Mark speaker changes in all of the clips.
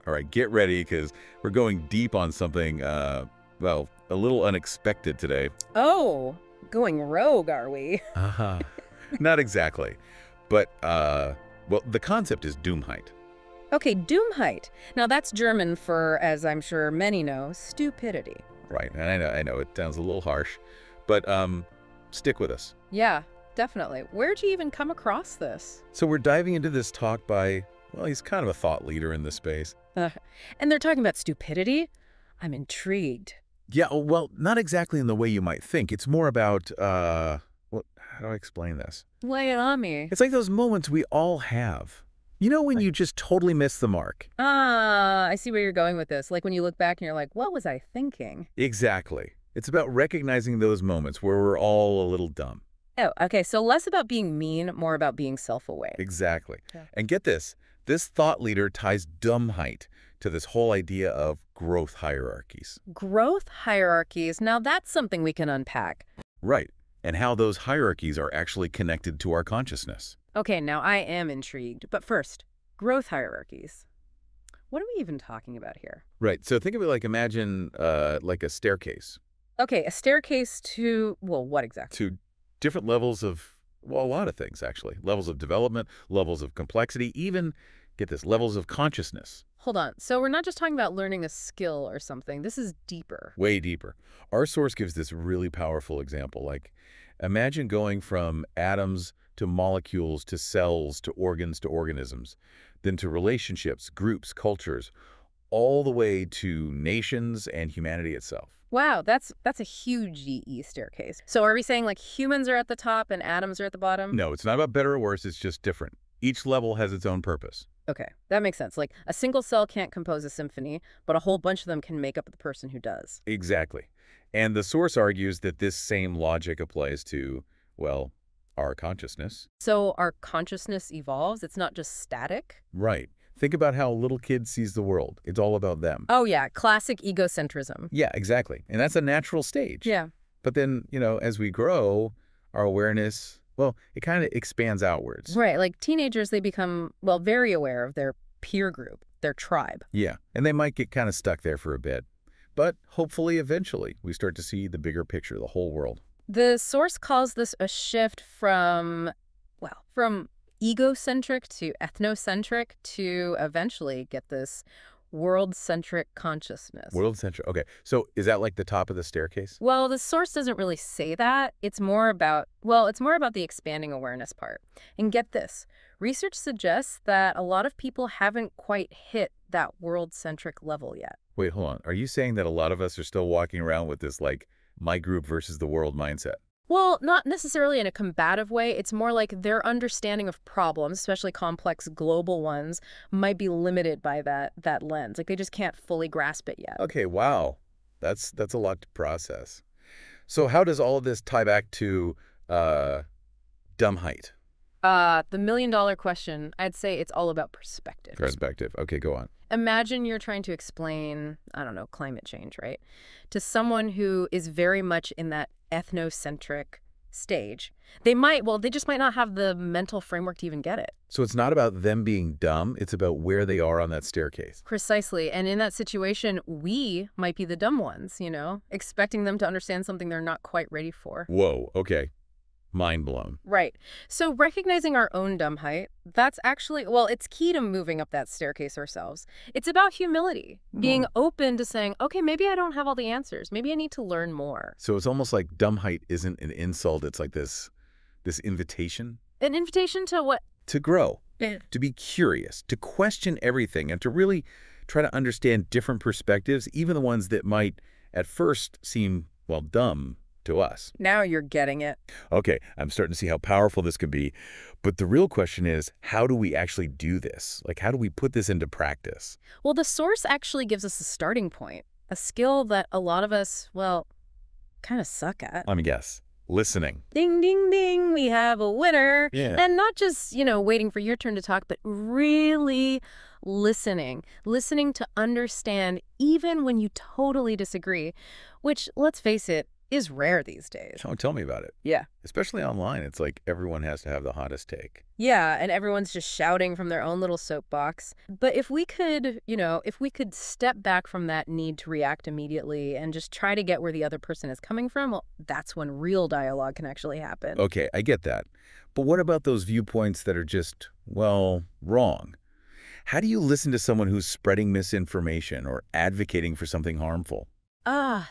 Speaker 1: All right, get ready because we're going deep on something, well, a little unexpected today.
Speaker 2: Oh, going rogue, are we?
Speaker 1: Uh-huh. Not exactly. But, well, the concept is Dummheit.
Speaker 2: Okay, Dummheit. Now that's German for, as I'm sure many know, stupidity.
Speaker 1: Right, and I know, it sounds a little harsh, but stick with us.
Speaker 2: Yeah, definitely. Where'd you even come across this?
Speaker 1: So we're diving into this talk by, well, he's kind of a thought leader in this space.
Speaker 2: And they're talking about stupidity? I'm intrigued.
Speaker 1: Yeah, well, not exactly in the way you might think. It's more about, well, how do I explain this?
Speaker 2: Lay it on me.
Speaker 1: It's like those moments we all have. You know when you just totally miss the mark?
Speaker 2: I see where you're going with this. Like when you look back and you're like, what was I thinking?
Speaker 1: Exactly. It's about recognizing those moments where we're all a little dumb.
Speaker 2: Oh, okay. So less about being mean, more about being self-aware.
Speaker 1: Exactly.
Speaker 2: Yeah.
Speaker 1: And get this thought leader ties Dummheit to this whole idea of growth hierarchies.
Speaker 2: Growth hierarchies. Now that's something we can unpack.
Speaker 1: Right. And how those hierarchies are actually connected to our consciousness.
Speaker 2: Okay, now I am intrigued. But first, growth hierarchies. What are we even talking about here?
Speaker 1: Right. So think of it like imagine like a staircase.
Speaker 2: Okay, a staircase to, well, what exactly?
Speaker 1: To different levels of, well, a lot of things, actually. Levels of development, levels of complexity, even, get this, levels of consciousness.
Speaker 2: Hold on. So we're not just talking about learning a skill or something. This is deeper.
Speaker 1: Way deeper. Our source gives this really powerful example. Like, imagine going from atoms to molecules to cells to organs to organisms, then to relationships, groups, cultures, all the way to nations and humanity itself.
Speaker 2: Wow, that's a huge GE staircase. So are we saying like humans are at the top and atoms are at the bottom?
Speaker 1: No, it's not about better or worse. It's just different. Each level has its own purpose.
Speaker 2: Okay, that makes sense. Like a single cell can't compose a symphony, but a whole bunch of them can make up the person who does.
Speaker 1: Exactly. And the source argues that this same logic applies to, well, our consciousness.
Speaker 2: So our consciousness evolves? It's not just static?
Speaker 1: Right. Think about how a little kid sees the world. It's all about them.
Speaker 2: Oh yeah, classic egocentrism.
Speaker 1: Yeah, exactly. And that's a natural stage.
Speaker 2: Yeah.
Speaker 1: But then, as we grow, our awareness, well, it kind of expands outwards.
Speaker 2: Right, like teenagers, they become, well, very aware of their peer group, their tribe.
Speaker 1: Yeah, and they might get kind of stuck there for a bit. But hopefully, eventually, we start to see the bigger picture, the whole world.
Speaker 2: The source calls this a shift from egocentric to ethnocentric to eventually get this world-centric consciousness.
Speaker 1: World-centric. Okay, so is that like the top of the staircase?
Speaker 2: Well, the source doesn't really say that. It's more about the expanding awareness part. And get this, research suggests that a lot of people haven't quite hit that world-centric level yet.
Speaker 1: Wait, hold on. Are you saying that a lot of us are still walking around with this, like, my group versus the world mindset?
Speaker 2: Well, not necessarily in a combative way. It's more like their understanding of problems, especially complex global ones, might be limited by that lens. Like they just can't fully grasp it yet.
Speaker 1: Okay, wow. That's a lot to process. So how does all of this tie back to Dummheit?
Speaker 2: The million-dollar question, I'd say it's all about perspective.
Speaker 1: Perspective. Okay, go on.
Speaker 2: Imagine you're trying to explain, I don't know, climate change, right? To someone who is very much in that ethnocentric stage. They just might not have the mental framework to even get it.
Speaker 1: So it's not about them being dumb, it's about where they are on that staircase.
Speaker 2: Precisely. And in that situation, we might be the dumb ones, expecting them to understand something they're not quite ready for.
Speaker 1: Whoa, okay. Mind blown.
Speaker 2: Right. So recognizing our own Dummheit, that's actually, it's key to moving up that staircase ourselves. It's about humility, being open to saying, okay, maybe I don't have all the answers. Maybe I need to learn more.
Speaker 1: So it's almost like Dummheit isn't an insult. It's like this invitation.
Speaker 2: An invitation to what?
Speaker 1: To grow,
Speaker 2: Yeah.
Speaker 1: to be curious, to question everything, and to really try to understand different perspectives, even the ones that might at first seem, well, dumb to us.
Speaker 2: Now you're getting it.
Speaker 1: Okay, I'm starting to see how powerful this could be. But the real question is, how do we actually do this? Like, how do we put this into practice?
Speaker 2: Well, the source actually gives us a starting point, a skill that a lot of us, kind of suck at.
Speaker 1: Let me guess. Listening.
Speaker 2: Ding, ding, ding, we have a winner.
Speaker 1: Yeah.
Speaker 2: And not just, waiting for your turn to talk, but really listening to understand even when you totally disagree, which, let's face it, is rare these days.
Speaker 1: Oh, tell me about it.
Speaker 2: Yeah.
Speaker 1: Especially online, it's like everyone has to have the hottest take.
Speaker 2: Yeah, and everyone's just shouting from their own little soapbox. But if we could, if we could step back from that need to react immediately and just try to get where the other person is coming from, well, that's when real dialogue can actually happen.
Speaker 1: Okay, I get that. But what about those viewpoints that are just, well, wrong? How do you listen to someone who's spreading misinformation or advocating for something harmful?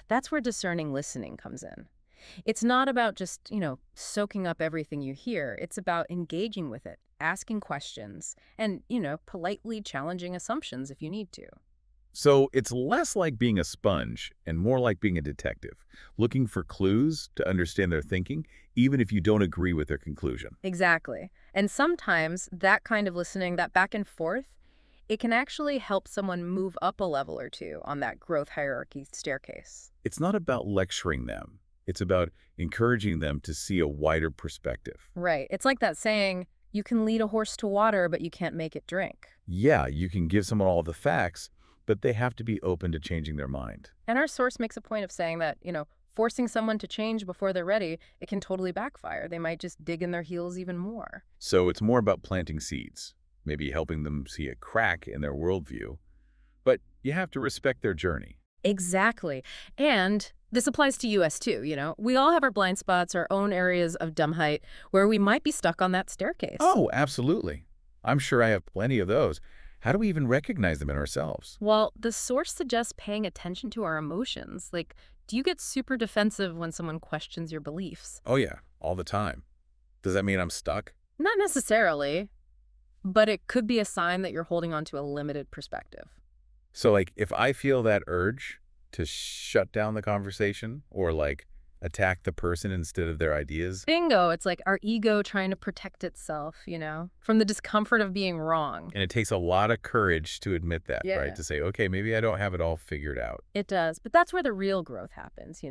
Speaker 2: That's where discerning listening comes in. It's not about just, soaking up everything you hear. It's about engaging with it, asking questions, and, politely challenging assumptions if you need to.
Speaker 1: So it's less like being a sponge and more like being a detective, looking for clues to understand their thinking, even if you don't agree with their conclusion.
Speaker 2: Exactly. And sometimes that kind of listening, that back and forth, it can actually help someone move up a level or two on that growth hierarchy staircase.
Speaker 1: It's not about lecturing them. It's about encouraging them to see a wider perspective.
Speaker 2: Right. It's like that saying, you can lead a horse to water, but you can't make it drink.
Speaker 1: Yeah, you can give someone all the facts, but they have to be open to changing their mind.
Speaker 2: And our source makes a point of saying that, forcing someone to change before they're ready, it can totally backfire. They might just dig in their heels even more.
Speaker 1: So it's more about planting seeds, maybe helping them see a crack in their worldview. But you have to respect their journey.
Speaker 2: Exactly. And this applies to us too, We all have our blind spots, our own areas of dumbheit where we might be stuck on that staircase.
Speaker 1: Oh, absolutely. I'm sure I have plenty of those. How do we even recognize them in ourselves?
Speaker 2: Well, the source suggests paying attention to our emotions. Like, do you get super defensive when someone questions your beliefs?
Speaker 1: Oh yeah, all the time. Does that mean I'm stuck?
Speaker 2: Not necessarily, but it could be a sign that you're holding on to a limited perspective.
Speaker 1: So like if I feel that urge to shut down the conversation or like attack the person instead of their ideas.
Speaker 2: Bingo. It's like our ego trying to protect itself, from the discomfort of being wrong.
Speaker 1: And it takes a lot of courage to admit that,
Speaker 2: Yeah.
Speaker 1: right? To say, okay, maybe I don't have it all figured out.
Speaker 2: It does. But that's where the real growth happens,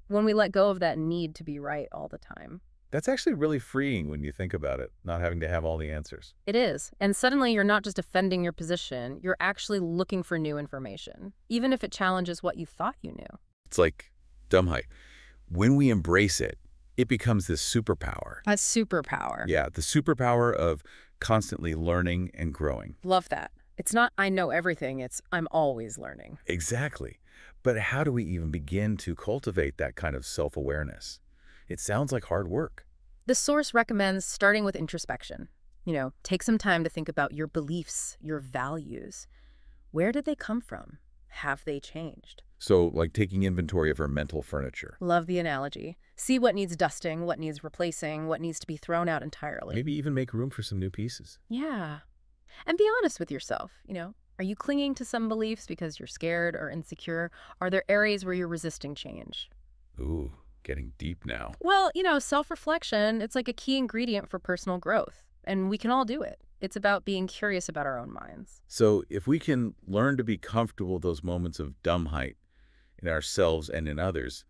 Speaker 2: when we let go of that need to be right all the time.
Speaker 1: That's actually really freeing when you think about it, not having to have all the answers.
Speaker 2: It is. And suddenly you're not just defending your position, you're actually looking for new information, even if it challenges what you thought you knew.
Speaker 1: It's like dumbheit. When we embrace it, it becomes this superpower.
Speaker 2: A superpower.
Speaker 1: Yeah, the superpower of constantly learning and growing.
Speaker 2: Love that. It's not I know everything, it's I'm always learning.
Speaker 1: Exactly. But how do we even begin to cultivate that kind of self-awareness? It sounds like hard work.
Speaker 2: The source recommends starting with introspection. Take some time to think about your beliefs, your values. Where did they come from? Have they changed?
Speaker 1: So like taking inventory of our mental furniture.
Speaker 2: Love the analogy. See what needs dusting, what needs replacing, what needs to be thrown out entirely.
Speaker 1: Maybe even make room for some new pieces.
Speaker 2: Yeah. And be honest with yourself, Are you clinging to some beliefs because you're scared or insecure? Are there areas where you're resisting change?
Speaker 1: Ooh, getting deep now.
Speaker 2: Well, self-reflection, it's like a key ingredient for personal growth. And we can all do it. It's about being curious about our own minds.
Speaker 1: So if we can learn to be comfortable with those moments of dumbheit in ourselves and in others,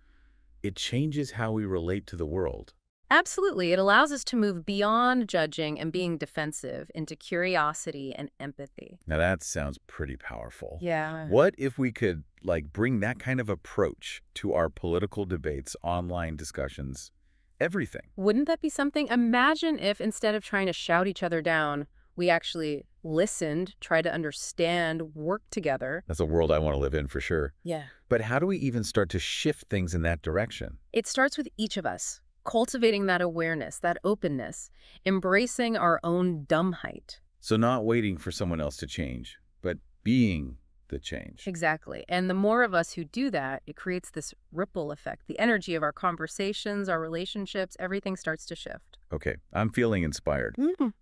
Speaker 1: it changes how we relate to the world.
Speaker 2: Absolutely. It allows us to move beyond judging and being defensive into curiosity and empathy.
Speaker 1: Now that sounds pretty powerful.
Speaker 2: Yeah.
Speaker 1: What if we could bring that kind of approach to our political debates, online discussions, everything?
Speaker 2: Wouldn't that be something? Imagine if instead of trying to shout each other down, we actually listened, tried to understand, worked together.
Speaker 1: That's a world I want to live in for sure.
Speaker 2: Yeah.
Speaker 1: But how do we even start to shift things in that direction?
Speaker 2: It starts with each of us, cultivating that awareness, that openness, embracing our own dumbheit.
Speaker 1: So not waiting for someone else to change, but being the change.
Speaker 2: Exactly. And the more of us who do that, it creates this ripple effect. The energy of our conversations, our relationships, everything starts to shift.
Speaker 1: Okay, I'm feeling inspired.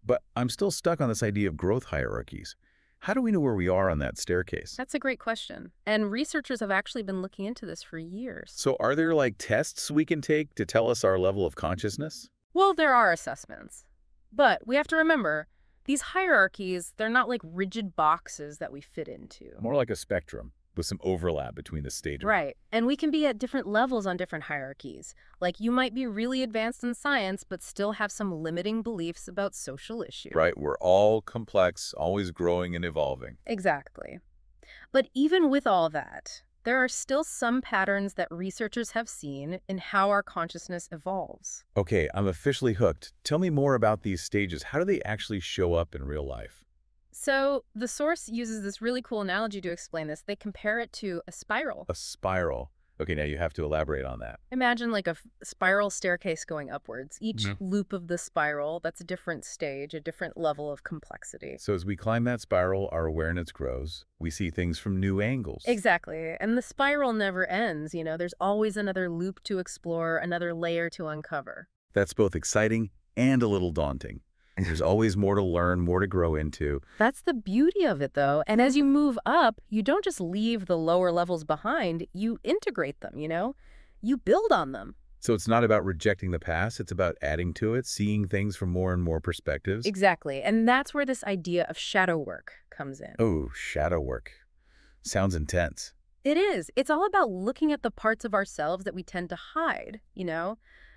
Speaker 1: But I'm still stuck on this idea of growth hierarchies. How do we know where we are on that staircase?
Speaker 2: That's a great question. And researchers have actually been looking into this for years.
Speaker 1: So are there tests we can take to tell us our level of consciousness?
Speaker 2: Well, there are assessments. But we have to remember, these hierarchies, they're not like rigid boxes that we fit into.
Speaker 1: More like a spectrum with some overlap between the stages.
Speaker 2: Right. And we can be at different levels on different hierarchies. Like you might be really advanced in science, but still have some limiting beliefs about social issues.
Speaker 1: Right. We're all complex, always growing and evolving.
Speaker 2: Exactly. But even with all that, There are still some patterns that researchers have seen in how our consciousness evolves.
Speaker 1: Okay, I'm officially hooked. Tell me more about these stages. How do they actually show up in real life?
Speaker 2: So the source uses this really cool analogy to explain this. They compare it to a spiral.
Speaker 1: A spiral. Okay, now you have to elaborate on that.
Speaker 2: Imagine like a spiral staircase going upwards. Each
Speaker 1: Mhm.
Speaker 2: loop of the spiral, that's a different stage, a different level of complexity.
Speaker 1: So as we climb that spiral, our awareness grows. We see things from new angles.
Speaker 2: Exactly. And the spiral never ends, there's always another loop to explore, another layer to uncover.
Speaker 1: That's both exciting and a little daunting. There's always more to learn, more to grow into.
Speaker 2: That's the beauty of it, though. And as you move up, you don't just leave the lower levels behind, you integrate them, You build on them.
Speaker 1: So it's not about rejecting the past, it's about adding to it, seeing things from more and more perspectives.
Speaker 2: Exactly. And that's where this idea of shadow work comes in.
Speaker 1: Oh, shadow work. Sounds intense.
Speaker 2: It is. It's all about looking at the parts of ourselves that we tend to hide,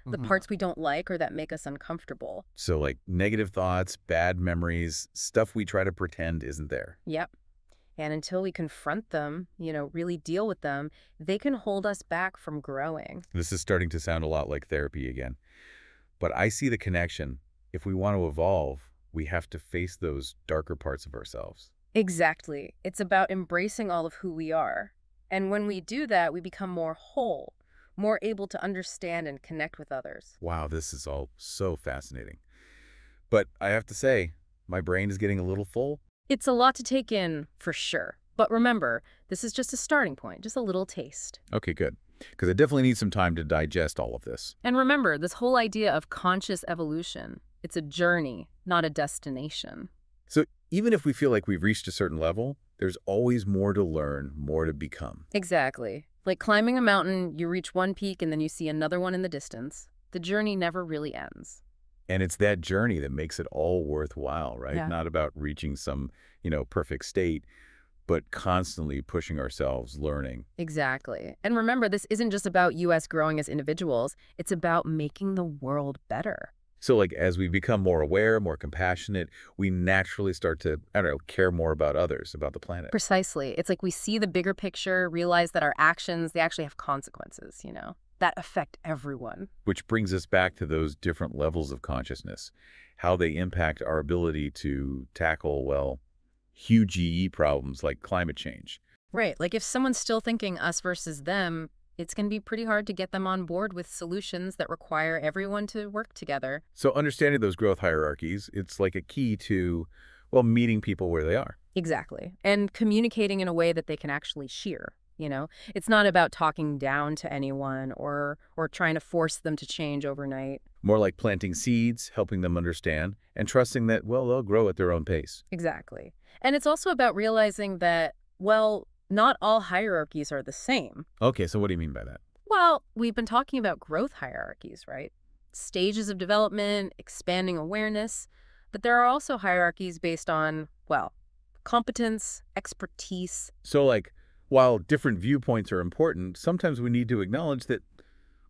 Speaker 2: the parts we don't like or that make us uncomfortable.
Speaker 1: So like negative thoughts, bad memories, stuff we try to pretend isn't there.
Speaker 2: Yep. And until we confront them, really deal with them, they can hold us back from growing.
Speaker 1: This is starting to sound a lot like therapy again. But I see the connection. If we want to evolve, we have to face those darker parts of ourselves.
Speaker 2: Exactly. It's about embracing all of who we are. And when we do that, we become more whole, more able to understand and connect with others.
Speaker 1: Wow, this is all so fascinating. But I have to say, my brain is getting a little full.
Speaker 2: It's a lot to take in, for sure. But remember, this is just a starting point, just a little taste.
Speaker 1: Okay, good. Because I definitely need some time to digest all of this.
Speaker 2: And remember, this whole idea of conscious evolution, it's a journey, not a destination.
Speaker 1: So even if we feel like we've reached a certain level, there's always more to learn, more to become.
Speaker 2: Exactly. Like climbing a mountain, you reach one peak and then you see another one in the distance. The journey never really ends.
Speaker 1: And it's that journey that makes it all worthwhile, right?
Speaker 2: Yeah.
Speaker 1: Not about reaching some, perfect state, but constantly pushing ourselves, learning.
Speaker 2: Exactly. And remember, this isn't just about us growing as individuals. It's about making the world better.
Speaker 1: So like as we become more aware, more compassionate, we naturally start to, care more about others, about the planet.
Speaker 2: Precisely. It's like we see the bigger picture, realize that our actions, they actually have consequences, that affect everyone.
Speaker 1: Which brings us back to those different levels of consciousness, how they impact our ability to tackle, well, huge EE problems like climate change.
Speaker 2: Right. Like if someone's still thinking us versus them, it's going to be pretty hard to get them on board with solutions that require everyone to work together.
Speaker 1: So understanding those growth hierarchies, it's like a key to, well, meeting people where they are.
Speaker 2: Exactly. And communicating in a way that they can actually share. It's not about talking down to anyone or trying to force them to change overnight.
Speaker 1: More like planting seeds, helping them understand, and trusting that, well, they'll grow at their own pace.
Speaker 2: Exactly. And it's also about realizing that, well, not all hierarchies are the same.
Speaker 1: Okay, so what do you mean by that?
Speaker 2: Well, we've been talking about growth hierarchies, right? Stages of development, expanding awareness. But there are also hierarchies based on, well, competence, expertise.
Speaker 1: So like, while different viewpoints are important, sometimes we need to acknowledge that,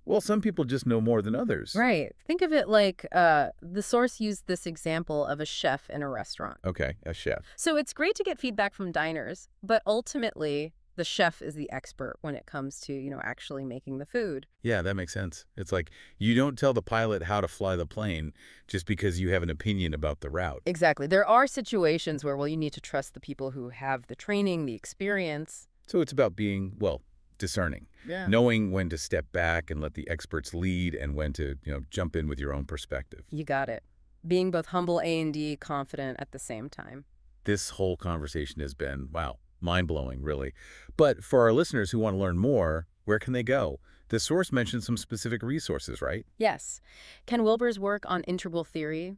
Speaker 1: well, some people just know more than others.
Speaker 2: Right. Think of it like the source used this example of a chef in a restaurant.
Speaker 1: Okay, a chef.
Speaker 2: So it's great to get feedback from diners, but ultimately the chef is the expert when it comes to, actually making the food.
Speaker 1: Yeah, that makes sense. It's like you don't tell the pilot how to fly the plane just because you have an opinion about the route.
Speaker 2: Exactly. There are situations where, well, you need to trust the people who have the training, the experience.
Speaker 1: So it's about being, well, discerning.
Speaker 2: Yeah.
Speaker 1: Knowing when to step back and let the experts lead and when to, jump in with your own perspective.
Speaker 2: You got it. Being both humble and confident at the same time.
Speaker 1: This whole conversation has been, wow, mind-blowing, really. But for our listeners who want to learn more, where can they go? The source mentioned some specific resources, right?
Speaker 2: Yes. Ken Wilber's work on integral theory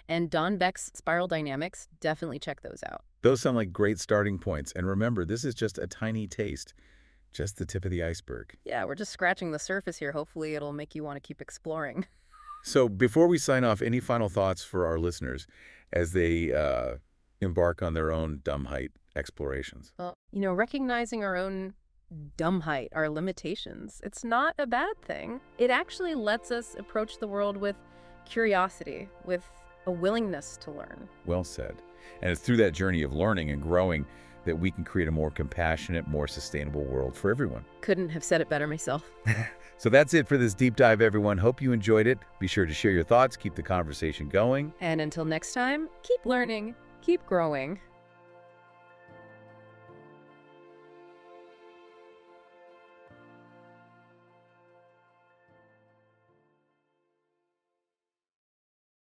Speaker 2: and Don Beck's spiral dynamics, definitely check those out.
Speaker 1: Those sound like great starting points. And remember, this is just a tiny taste, just the tip of the iceberg.
Speaker 2: Yeah, we're just scratching the surface here. Hopefully it'll make you want to keep exploring.
Speaker 1: So before we sign off, any final thoughts for our listeners as they embark on their own Dummheit explorations?
Speaker 2: Well, recognizing our own dumbheit, our limitations, it's not a bad thing. It actually lets us approach the world with curiosity, with a willingness to learn.
Speaker 1: Well said. And it's through that journey of learning and growing that we can create a more compassionate, more sustainable world for everyone.
Speaker 2: Couldn't have said it better myself.
Speaker 1: So that's it for this deep dive, everyone. Hope you enjoyed it. Be sure to share your thoughts, keep the conversation going.
Speaker 2: And until next time, keep learning, keep growing.